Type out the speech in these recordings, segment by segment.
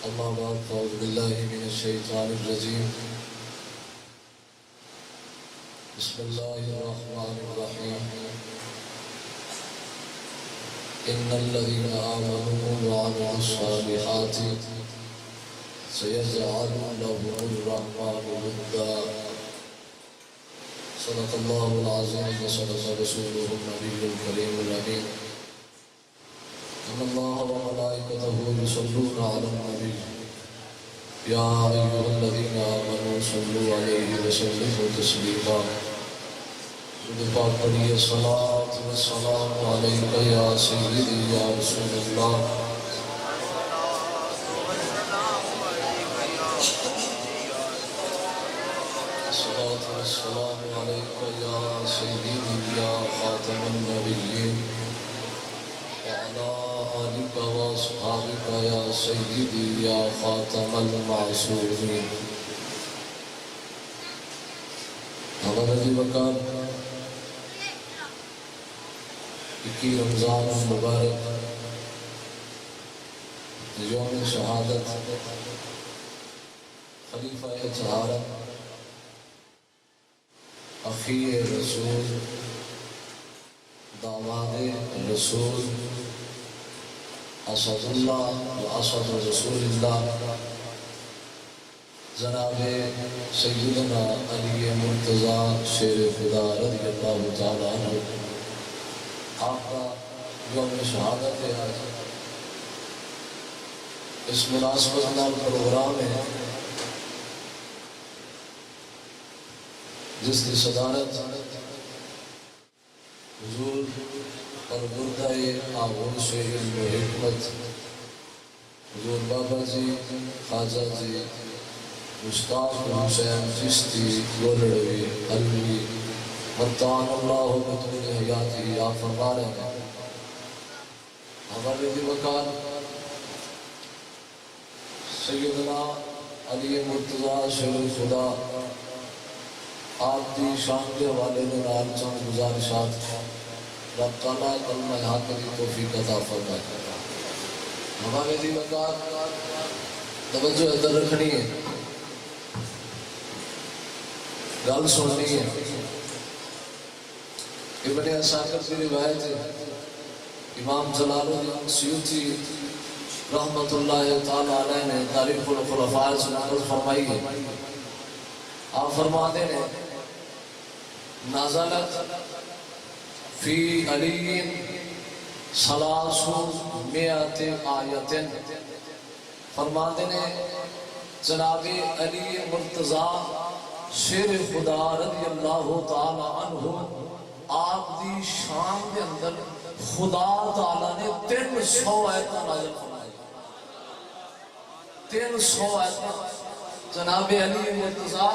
أما بعد فأعوذ بالله من الشيطان الرجيم بسم الله الرحمن الرحيم إن الذين آمنوا وعملوا الصالحات سيجعل لهم الرحمن ودا صدق الله العظيم وصدق رسوله النبي الكريم الأمين إن الله وملائكته يصلون على النبي يا أيها الذين آمنوا صلوا عليه وسلموا تسليما پاک پڑھیے الصلاة والسلام عليك يا سيدي يا رسول الله الصلاة والسلام عليك يا سيدي يا خاتم النبيين وعلى آلك وأصحابك يا سيدي يا خاتم المعصومين حضرت وقار کی رمضان مبارک یوم شہادت خلیفہ طہارت اخی رسول داماد رسول اسد اللہ و اسد رسول اللہ جناب سیدنا علی مرتضی شیر خدا رضی اللہ تعالیٰ عنہ آپ کا یوم شہادت ہے آج اس مناسبت نال پروگرام ہے جس کی صدارت حضور اور بردہ آغوش علم و حکمت حضور بابا جی خواجہ جی مشتاق حسین چشتی گولڑوی حلوی مطان اللہ بطول حیاتی آپ فرما رہے ہیں ہمارے دی وقار سیدنا علی مرتضی شیر خدا آپ دی شان کے حوالے میں نال چند گزارشات رب تعالیٰ کلمہ حق کی توفیق عطا فرمائے ہمارے دی وقار توجہ ادھر رکھنی ہے گل سننی ہے ابن عساکر کی روایت ہے امام جلال الدین سیوطی رحمت اللہ تعالی علیہ نے تاریخ الخلفاء سے نقل فرمائی ہے آپ فرماتے ہیں نازلت فی علی ثلاثمائۃ آیۃ فرماتے ہیں جناب علی مرتضی شیر خدا رضی اللہ تعالی عنہ آپ دی شان دے اندر خدا تعالیٰ نے 300 آیتاں نازل فرمائی 300 آیتاں جناب علی مرتضی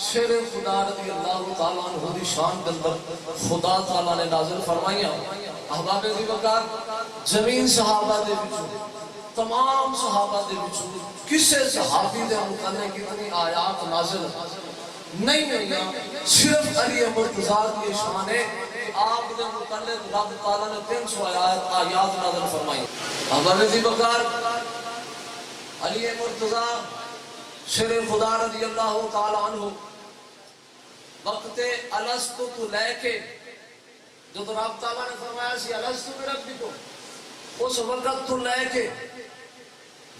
شیر خدا رضی اللہ تعالیٰ عنہ دی شان دے اندر خدا تعالیٰ نے نازل فرمائی احباب دی وقار زمین صحابہ دے بچوں تمام صحابہ دے بچوں کسے صحابی دے متعلق کتنی آیات نازل نہیں صرف علی مرتضی کی شان ہے کہ آپ نے متعلق رب تعالیٰ نے 300 آیات نازل فرمائی ہمارے دی بکار علی مرتضی شیر خدا رضی اللہ تعالیٰ عنہ وقت الستو تو لے کے جو تو رب تعالیٰ نے فرمایا سی الستو بربکم اس وقت تو لے کے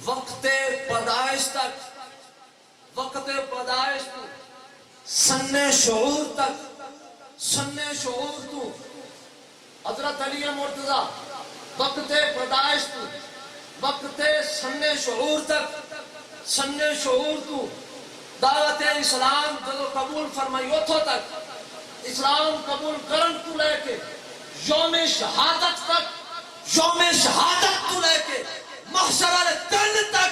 وقت پیدائش تک سن شعور تک تو حضرت علی مرتضی وقت پیدائش تو وقت سن شعور تو دعوت اسلام جو قبول فرمائی اتھو تک اسلام قبول کرن تو لے کے یوم شہادت تو لے کے محشر والے دن تک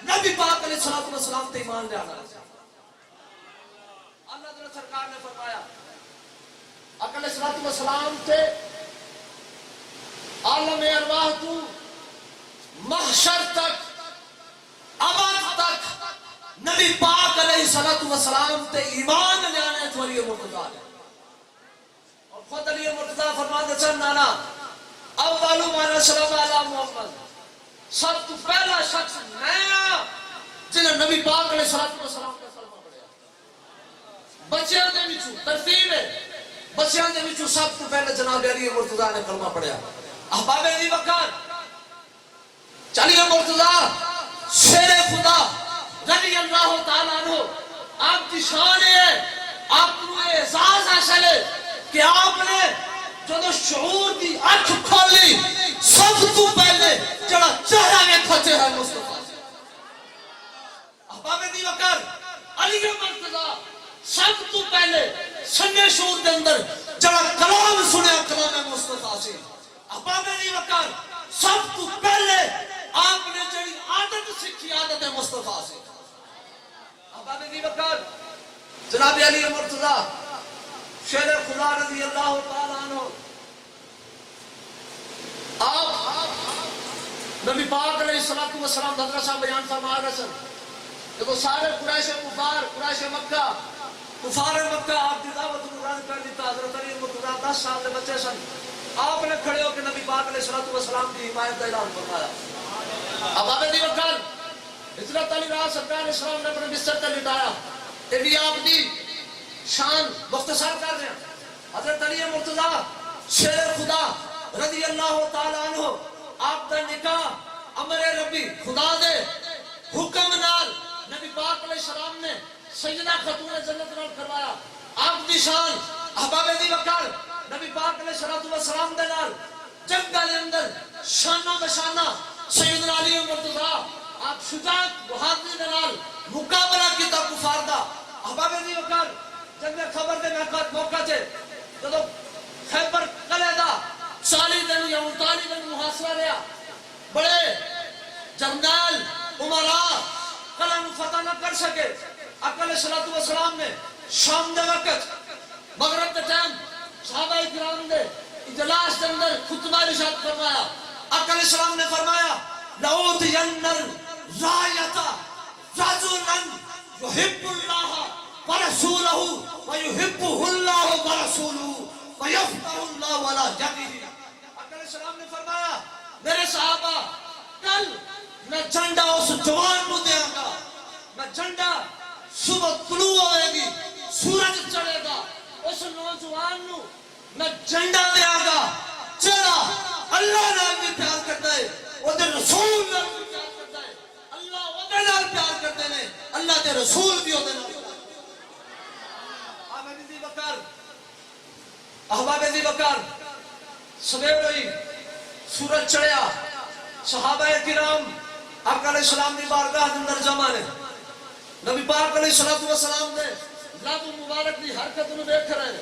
نبی پاک علیہ السلام تے ایمان لے آنا اللہ تعالی سرکار نے فرمایا اکل صلاۃ والسلام تے عالم ارواح تو محشر تک ابد تک نبی پاک علیہ السلام تے ایمان لے آنے تو علی مرتضی اور خود علی مرتضی فرماتے چند نانا اولو ما نسلم علی محمد سب تو پہلا شخص میں جنہیں نبی پاک علیہ السلام کا کلمہ پڑھیا بچیاں دے وچوں ترتیب ہے بچیاں دے وچوں سب تو پہلے جناب علی مرتضیٰ نے کلمہ پڑھیا احباب ابی بکر چلیے مرتضیٰ شیر خدا رضی اللہ تعالیٰ عنہ آپ کی شان ہے آپ کو اعزاز حاصل ہے کہ آپ نے جو شعور دی آنکھ کھولی سب تو پہلے جڑا چہرہ ویکھا چہرہ مصطفیٰ احباب ابی بکر علی مرتضیٰ سب تو پہلے سنے شعور دے اندر جڑا کلام سنیا کلام مصطفیٰ سے احباب ابی بکر سب تو پہلے آپ نے جڑی عادت سیکھی عادت مصطفیٰ سے احباب ابی بکر جناب علی مرتضیٰ شیر خدا رضی اللہ تعالیٰ عنہ آپ نبی پاک علیہ السلام حضرت صاحب بیان فرما رہے ہیں دیکھو سارے قریش کفار قریش مکہ کفار مکہ آپ کی دعوت کو رد کر دیتا حضرت علی مرتضیٰ 10 سال کے بچے سن آپ نے کھڑے ہو کے نبی پاک علیہ السلام کی حمایت کا اعلان فرمایا احباب ابی بکر حضرت علی راہ سرکار اسلام نے اپنے بستر پر لٹایا یہ بھی آپ کی شان مختصر کر رہے ہیں حضرت علی مرتضیٰ شیر خدا رضی اللہ تعالیٰ عنہ آپ کا نکاح امر ربی خدا دے حکم نال نبی پاک علیہ السلام نے سیدہ خاتون جنت نال کروایا آپ کی شان احباب ابی بکر نبی پاک علیہ السلام دے نال جنگ دے اندر شانہ بشانہ سیدنا علی مرتضیٰ آپ شجاعت بہادری دے نال مقابلہ کیتا کفار دا احباب ابی بکر جنگ خبر دے موقع تے جدو خیبر قلعہ دا 40 دن یا 39 دن محاصرہ رہا بڑے جنرل عمراء قلعہ نو فتح نہ کر سکے آقا علیہ السلام نے شام دے وقت مغرب کے ٹائم صحابہ کرام دے اجلاس دے اندر خطبہ ارشاد فرمایا آقا علیہ السلام نے فرمایا لَأُوتِيَنَّ الرَّایَةَ رَجُلًا يُحِبُّ اللَّهَ وَرَسُولَهُ وَيُحِبُّهُ اللَّهُ وَرَسُولُهُ وَيَفْتَحُ اللَّهُ عَلَى جَبِهِ آقا علیہ السلام نے فرمایا میرے صحابہ کل میں جھنڈا اس جوان کو دیا گا میں جھنڈا صبح طلوع ہوئے گی سورج چڑھے گا اس نوجوان نو میں جھنڈا دیا گا چڑھا اللہ نال بھی پیار کرتا ہے وہ دے رسول نال بھی پیار کرتا ہے اللہ وہ دے نال پیار کرتے ہیں اللہ دے رسول بھی وہ دے نال احباب ابی بکر سویر ہوئی سورج چڑھیا صحابہ کرام آقا علیہ السلام دی بارگاہ اندر جمع نے نبی پاک علیہ السلام نے لب مبارک دی حرکت نو دیکھ رہے ہیں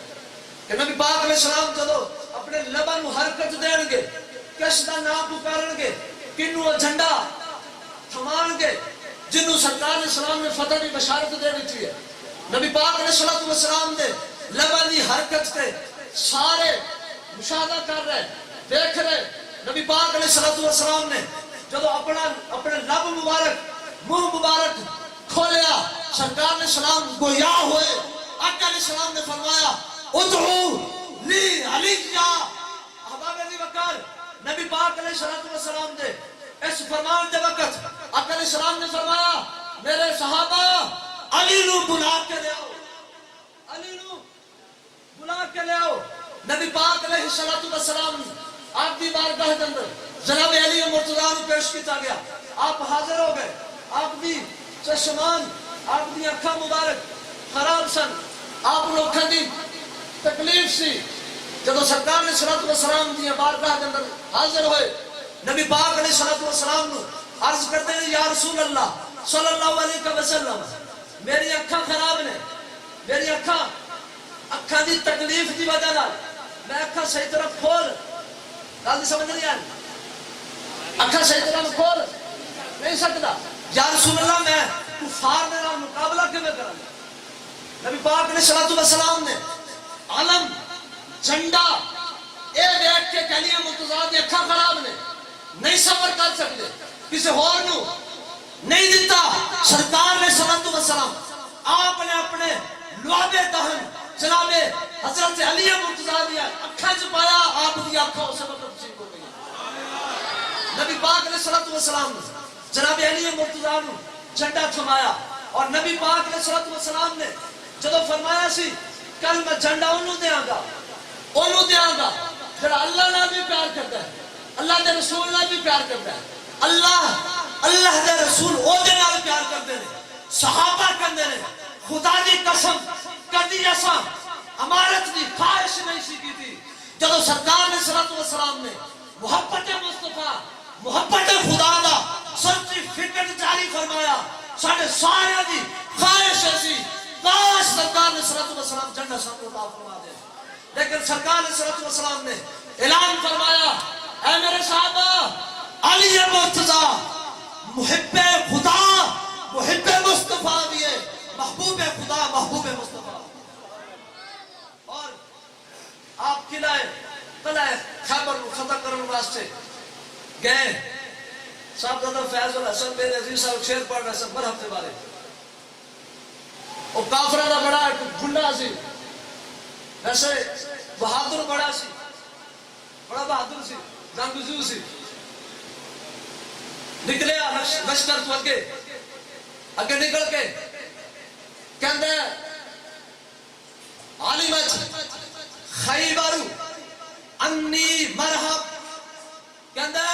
کہ نبی پاک علیہ السلام جدو اپنے لبن نو حرکت دین گے کس دا نام پکارن گے کنو جھنڈا تھمان گے جنو سرکار اسلام نے فتح دی بشارت دے دیتی ہے نبی پاک علیہ السلام نے لبن دی حرکت تے سارے مشاہدہ کر رہے دیکھ رہے نبی پاک علیہ السلام نے جدو اپنے لب مبارک منہ مبارک کھولیا سرکار نے سلام گویا ہوئے آقا علیہ السلام نے فرمایا ادعو لی علیہ احباب ابی بکر نبی پاک علیہ السلام نے اس فرمان دے وقت آقا علیہ السلام نے فرمایا میرے صحابہ علی نو بلا کے لے آؤ علی نو بلا کے لے آؤ نبی پاک علیہ السلام آپ دی بارگاہ کے اندر جناب علی مرتضیٰ نو پیش کیتا گیا آپ حاضر ہو گئے آپ دی چشمان آپ دی اکھاں مبارک خراب سن آپ لوگوں دی تکلیف سی جب سرکار نے صلی اللہ علیہ وسلم دی بارگاہ کے اندر حاضر ہوئے نبی پاک علیہ السلام نو عرض کرتے ہیں یا رسول اللہ صلی اللہ علیہ وسلم میری اکھاں خراب نے میری اکھاں دی تکلیف دی وجہ نال میں اکھاں صحیح طرح کھول گل سمجھ نہیں آئی اکھاں صحیح طرح کھول نہیں سکتا یا رسول اللہ میں کفار دے نال مقابلہ کیویں کراں نبی پاک علیہ السلام نے علم جھنڈا اے دیکھ کے کہلی مرتضیٰ دی اکھاں خراب نے نہیں صبر کر سکتے کسی اور نو نہیں دیتا سرکار نے صلی وسلم آپ نے اپنے لعاب دہن جناب حضرت علی مرتضیٰ دی اکھاں چ پایا آپ دی اکھاں اس وقت ٹھیک ہو گئی نبی پاک علیہ الصلوۃ والسلام نے جناب علی مرتضیٰ نو جھنڈا تھمایا اور نبی پاک علیہ الصلوۃ والسلام نے جدو فرمایا سی کل میں جھنڈا انہوں دیاں گا جڑا اللہ نال بھی پیار کرتا ہے اللہ دے رسول نال بھی پیار کرتا ہے اللہ دے رسول او دے نال پیار کرتے ہیں صحابہ کندے نے خدا دی قسم کدی اساں امارت دی خواہش نہیں سی کی تھی جدو سرکار علیہ الصلوۃ والسلام نے محبت مصطفیٰ محبت خدا دا سرٹیفکیٹ جاری فرمایا ساڈے سارے دی خواہش سی کاش سرکار علیہ الصلوۃ والسلام جنت سب کو عطا فرما دے لیکن سرکار علیہ الصلوۃ والسلام نے اعلان فرمایا اے میرے صحابہ علی مرتضیٰ محب خدا محب مصطفیٰ بھی ہے محبوب خدا محبوب مصطفیٰ اور آپ قلعہ خیبر کو فتح کرنے واسطے گئے صاحب دادا فیض الحسن میرے عزیز صاحب شیر پڑھ رہے ہیں مرحب کے بارے وہ کافرہ دا بڑا گنڈا سی ویسے بہادر بڑا بہادر سی جنگجو سی نکلے لشکر تو اگے نکل کے کہندے عالمت خیبر انی مرحب کہندے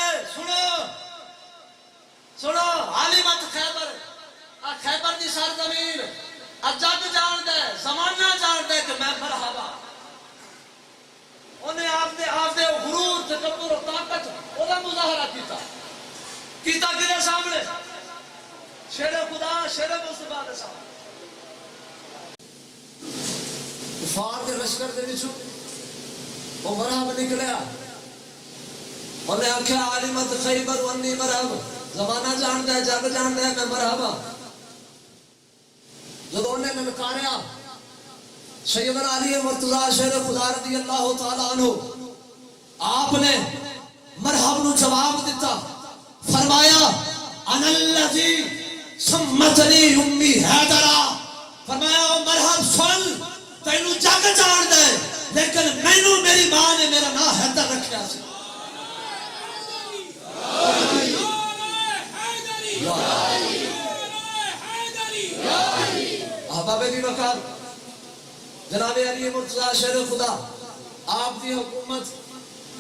سنو عالمت خیبر دی سرزمین جگ جان دے زمانہ جان دے کہ میں مرحبا انہیں آپ دے غرور تکبر و طاقت اوہ مظاہرہ کیتا کدے سامنے شیر خدا شیر مصطفیٰ دے سامنے کفار دے لشکر دے وچوں وہ مرحبا نکلیا انہیں آکھیا عالمت خیبر انی مرحب زمانہ جان دے جگ جان دے میں مرحبا جب انہیں نکاریا سیدنا علی مرتضیٰ شیر خدا رضی اللہ تعالیٰ عنہ آپ نے مرحب نو جواب دیتا فرمایا انا الذی سمتنی امی حیدرہ فرمایا مرحب سن تینو جگ جان دے لیکن مینو میری ماں نے میرا نام حیدر رکھیا سی احباب دی وقار جناب علی مرتضیٰ شیر خدا آپ دی حکومت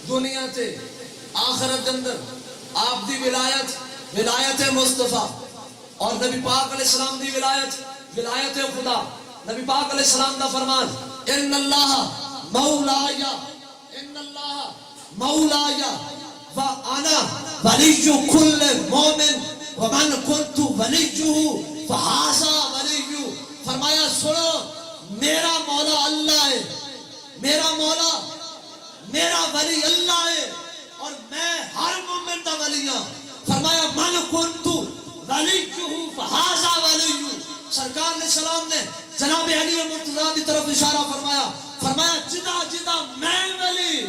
دنیا تے آخرت اندر آپ دی ولایت مصطفیٰ اور نبی پاک علیہ السلام دی ولایت خدا نبی پاک علیہ السلام دا فرمان ان اللہ مولایا وانا ولی کل مومن ومن کنت ولیجہ فہذا ولیجہ فرمایا سنو میرا مولا اللہ ہے میرا ولی اللہ ہے اور میں ہر مومن دا ولی ہوں فرمایا من کنت ولیجہ فہذا ولیجہ سرکار علیہ السلام نے جناب علی مرتضیٰ دی طرف اشارہ فرمایا جدا میں ولی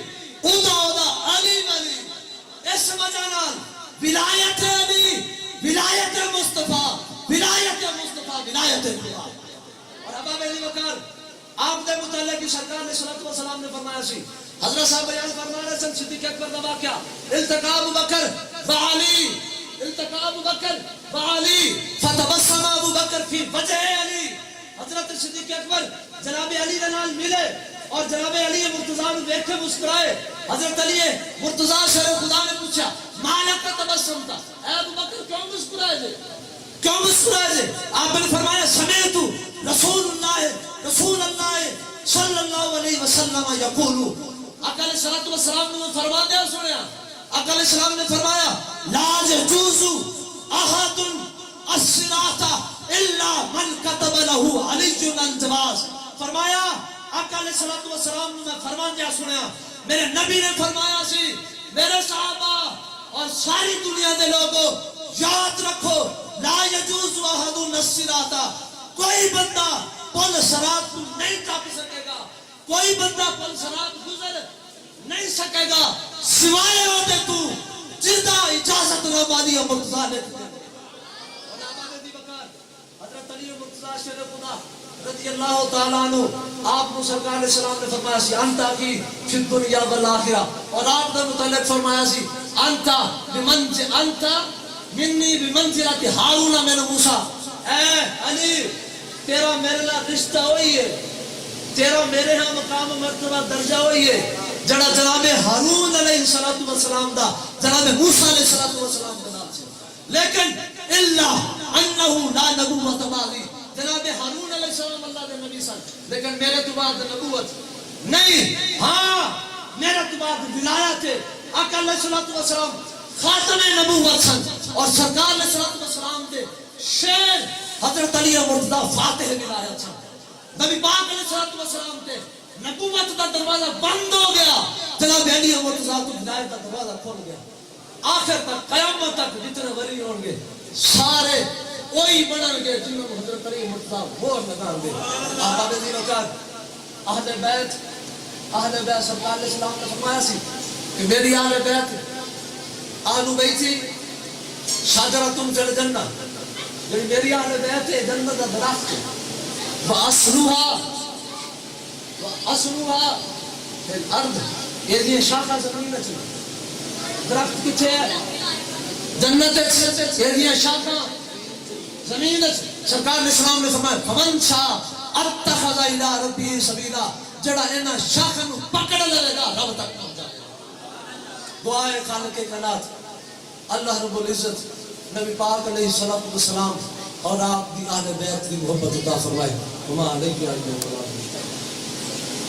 اودا علی ولی اس وجہ نال ولایت علی ولایت مصطفیٰ ولایت خدا اور ابا علی وقار آپ دے متعلق کی سرکار علیہ السلام نے فرمایا سی حضرت صاحب بیان فرما رہے ہیں صدیق اکبر دا واقعہ التقى ابو بکر وعلی فتبسم ابو بکر فی وجہ علی حضرت صدیق اکبر جناب علی کے نال ملے اور جناب علی مرتضیٰ نے دیکھ کے مسکرائے حضرت علی مرتضیٰ شیر خدا نے پوچھا مالک کا تبسم تھا اے ابو بکر کیوں مسکرائے جے آپ نے فرمایا سمیت رسول اللہ صلی اللہ علیہ وسلم یقول آقا علیہ السلام نے فرما دیا سنیا آقا علیہ السلام نے فرمایا لا يجوز احد الصراط الا من كتب له علی الجواز فرمایا آقا علیہ السلام نے فرمان دیا سنیا میرے نبی نے فرمایا سی میرے صحابہ اور ساری دنیا دے لوگوں یاد رکھو لا يجوز احد الصراط کوئی بندہ پل صراط کو نہیں ٹاپ سکے گا کوئی بندہ پل صراط گزر نہیں سکے گا سوائے ہوتے تو جردہ اجازت نامہ دیا مرتضیٰ نے حضرت علی مرتضیٰ شیر خدا رضی اللہ تعالیٰ عنہ آپ کو سرکار علیہ السلام نے فرمایا سی انتا کی فی الدنیا والآخرہ اور آپ نے متعلق فرمایا سی انتا منی بمنزلت ہارون من موسیٰ، اے علی تیرا میرے لئے رشتہ ہوئی ہے، تیرا میرے ہاں مقام و مرتبہ درجہ ہوئی ہے جڑا جناب ہارون علیہ السلام دا جناب موسیٰ علیہ السلام دا نام سے، لیکن اللہ انہو لا نبوت بعدی، جناب ہارون علیہ السلام اللہ دے نبی سن، لیکن میرے تو بعد نبوت نہیں، ہاں میرے تو بعد ولایت ہے۔ آقا علیہ السلام خاتم نبوت سن، اور سرکار علیہ السلام دے شیر حضرت علی مرتضی فاتح ولایت سن۔ نبی پاک علیہ السلام دے نبوت دا دروازہ بند ہو گیا، جناب علی مرتضی تو ولایت دا دروازہ کھل گیا۔ آخر تک قیامت تک جتنے ولی ہوں گے سارے وہی بنن گے جنہوں نے حضرت علی مرتضی مہر لگان گے۔ آقا بزیر وقار اہل بیت سرکار علیہ السلام نے فرمایا سی کہ میری اہل بیت آلو بیتی شاجرتم فی الجنہ، یعنی میری اہل بیت ہے جنت کا درخت ہے، وَأَصْلُهَا فِي الْأَرْضِ، یہ شاخہ زمین میں چلا، درخت کچھ ہے جنت ہے، یہ شاخہ زمین ہے۔ سرکار علیہ السلام نے فرمایا فَمَنْ شَاءَ اتَّخَذَ إِلَىٰ رَبِّهِ سَبِيلًا، جڑا انہاں شاخہ نو پکڑ لے گا رب تک پہنچ جائے گا۔ دعائے خالق کائنات اللہ رب العزت نبی پاک علیہ السلام اور آپ دی اہل بیت کی محبت عطا فرمائے۔ وما علیہ